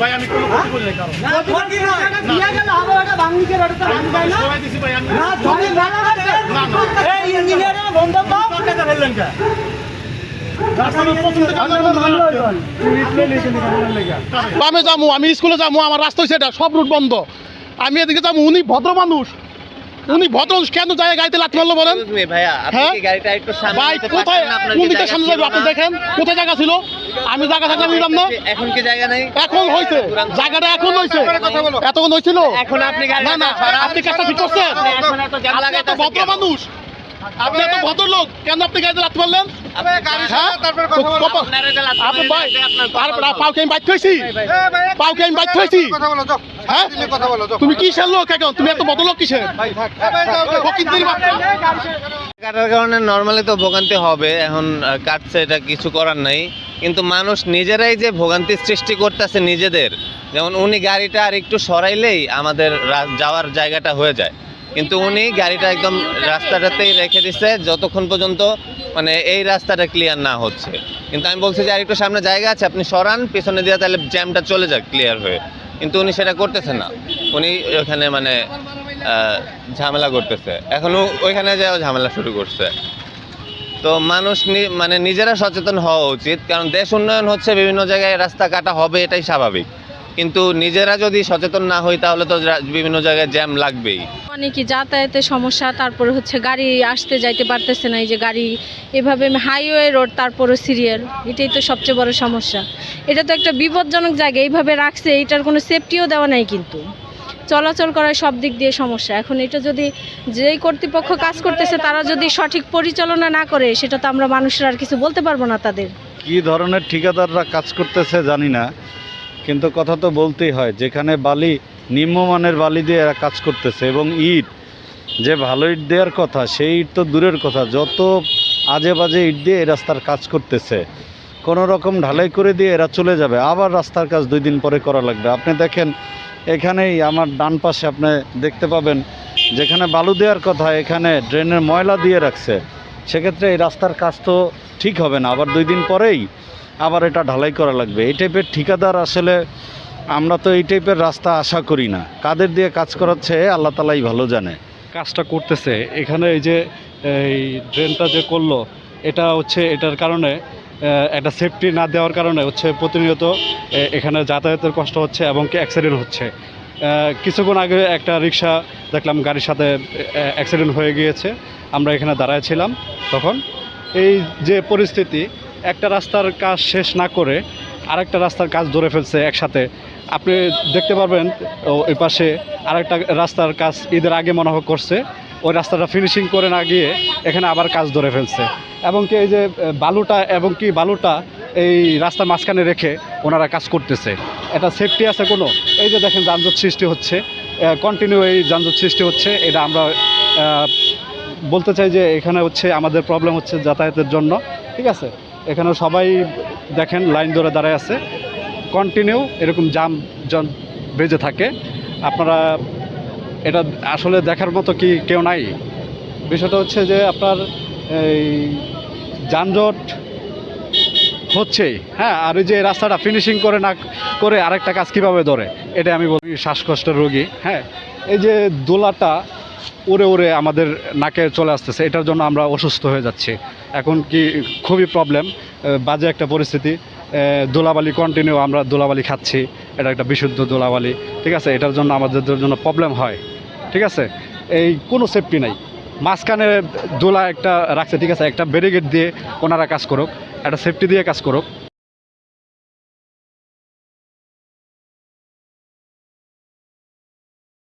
ভাই আমি কোনো কথা বলি না আমি যাবো, আমি স্কুলে যাবো, আমার রাস্তা হচ্ছে এটা, সব রুট বন্ধ। আমি এদিকে যাবো, উনি ভদ্র মানুষ, উনি ভদ্র মানুষ, কেন যায় গাড়িতে লাথি মারলো বলেন? ভাই কোথায়, কোন দিকে সামনে যাবো আপনি দেখেন, কোথায় জায়গা ছিল? আমি জায়গা থাকলে নিলাম না। এখন কি জায়গা নেই? এখন হয়েছে, জায়গাটা এখন হয়েছে, এতক্ষণ হয়েছিল এখন আপনি না না, আপনি কাজটা ঠিক করছেন। আপনি এত ভদ্র মানুষ, আপনি এত ভদ্রলোক, কেন আপনি গাড়িতে লাথি মারলেন? তুমি কিসের লোক এখন? তুমি এত ভদ্রলোক কিসের? কাটার কারণে নর্মালি তো ভোগান্তি হবে, এখন কাটছে, এটা কিছু করার নাই। কিন্তু মানুষ নিজেরাই যে ভোগান্তি সৃষ্টি করতেছে নিজেদের, যেমন উনি গাড়িটা আর একটু সরাইলেই আমাদের যাওয়ার জায়গাটা হয়ে যায়, কিন্তু উনি গাড়িটা একদম রাস্তাটাতেই রেখে দিচ্ছে যতক্ষণ পর্যন্ত মানে এই রাস্তাটা ক্লিয়ার না হচ্ছে। কিন্তু আমি বলছি যে আর একটু সামনে জায়গা আছে, আপনি সরান পিছনে দিয়ে, তাহলে জ্যামটা চলে যাক ক্লিয়ার হয়ে। কিন্তু উনি সেটা করতেছে না, উনি ওখানে মানে ঝামেলা করতেছে, এখনও ওইখানে যাওয়া ঝামেলা শুরু করছে। তো মানুষ মানে নিজেরা সচেতন হওয়া উচিত, কারণ দেশ উন্নয়ন হচ্ছে, বিভিন্ন জায়গায় রাস্তা কাটা হবে, এটাই স্বাভাবিক। কিন্তু নিজেরা যদি সচেতন না হই তাহলে তো বিভিন্ন জায়গায় জ্যাম লাগবেই। মানে কি যাতায়াতের সমস্যা, তারপরে হচ্ছে গাড়ি আসতে যাইতে পারতেছে না, এই যে গাড়ি এভাবে হাইওয়ে রোড, তারপরে সিরিয়াল, এটাই তো সবচেয়ে বড় সমস্যা। এটা তো একটা বিপজ্জনক জায়গা, এইভাবে রাখছে, এটার কোনো সেফটিও দেওয়া নাই, কিন্তু চলাচল করার সব দিক দিয়ে সমস্যা। এখন এটা যদি যেই কর্তৃপক্ষ কাজ করতেছে তারা যদি সঠিক পরিচালনা না করে, সেটা তো আমরা মানুষরা আর কিছু বলতে পারবো না তাদের। কি ধরনের ঠিকাদাররা কাজ করতেছে জানি না, কিন্তু কথা তো বলতেই হয়, যেখানে বালি নিম্নমানের বালি দিয়ে এরা কাজ করতেছে, এবং ইট যে ভালো ইট দেওয়ার কথা সেই ইট তো দূরের কথা, যত আজে বাজে ইট দিয়ে এই রাস্তার কাজ করতেছে। কোনো রকম ঢালাই করে দিয়ে এরা চলে যাবে, আবার রাস্তার কাজ 2 দিন পরে করা লাগবে। আপনি দেখেন এখানেই আমার ডান পাশে আপনি দেখতে পাবেন, যেখানে বালু দেওয়ার কথা এখানে ড্রেনের ময়লা দিয়ে রাখছে। সেক্ষেত্রে এই রাস্তার কাজ তো ঠিক হবে না, আবার 2 দিন পরেই আবার এটা ঢালাই করা লাগবে। এই টাইপের ঠিকাদার আসলে আমরা তো এই টাইপের রাস্তা আশা করি না। কাদের দিয়ে কাজ করাচ্ছে আল্লাহ তালাই ভালো জানে। কাজটা করতেছে এখানে, এই যে এই ড্রেনটা যে করলো, এটা হচ্ছে এটার কারণে একটা সেফটি না দেওয়ার কারণে হচ্ছে প্রতিনিয়ত এখানে যাতায়াতের কষ্ট হচ্ছে এবং কি অ্যাক্সিডেন্ট হচ্ছে। কিছুক্ষণ আগে একটা রিক্সা দেখলাম গাড়ির সাথে অ্যাক্সিডেন্ট হয়ে গিয়েছে, আমরা এখানে দাঁড়ায় ছিলাম তখন। এই যে পরিস্থিতি, একটা রাস্তার কাজ শেষ না করে আরেকটা রাস্তার কাজ ধরে ফেলছে একসাথে। আপনি দেখতে পারবেন ওই পাশে আরেকটা রাস্তার কাজ ঈদের আগে মনে হয় করছে, ওই রাস্তাটা ফিনিশিং করে না গিয়ে এখানে আবার কাজ ধরে ফেলছে। এবং কি এই যে বালুটা এই রাস্তার মাঝখানে রেখে ওনারা কাজ করতেছে। এটা সেফটি আছে কোনো? এই যে দেখেন যানজট সৃষ্টি হচ্ছে, কন্টিনিউ এই যানজট সৃষ্টি হচ্ছে। এটা আমরা বলতে চাই যে এখানে হচ্ছে আমাদের প্রবলেম হচ্ছে যাতায়াতের জন্য, ঠিক আছে? এখানে সবাই দেখেন লাইন ধরে দাঁড়ায় আছে, কন্টিনিউ এরকম জাম বেজে থাকে। আপনারা এটা আসলে দেখার মতো কি কেউ নাই? বিষয়টা হচ্ছে যে আপনার এই যানজট হচ্ছেই, হ্যাঁ। আর এই যে রাস্তাটা ফিনিশিং করে না করে আরেকটা কাজ কীভাবে ধরে, এটা আমি বলি। শ্বাসকষ্টের রোগী, হ্যাঁ, এই যে দোলাটা উড়ে উড়ে আমাদের নাকে চলে আসতেছে, এটার জন্য আমরা অসুস্থ হয়ে যাচ্ছি। এখন কি খুবই প্রবলেম, বাজে একটা পরিস্থিতি। ধুলাবালি কন্টিনিউ আমরা ধুলাবালি খাচ্ছি, এটা একটা বিশুদ্ধ ধুলাবালি, ঠিক আছে? এটার জন্য আমাদের জন্য প্রবলেম হয়, ঠিক আছে? এই কোনো সেফটি নাই, মাঝখানে ধুলা একটা রাখছে, ঠিক আছে? একটা ব্যারিকেড দিয়ে ওনারা কাজ করুক, একটা সেফটি দিয়ে কাজ করুক।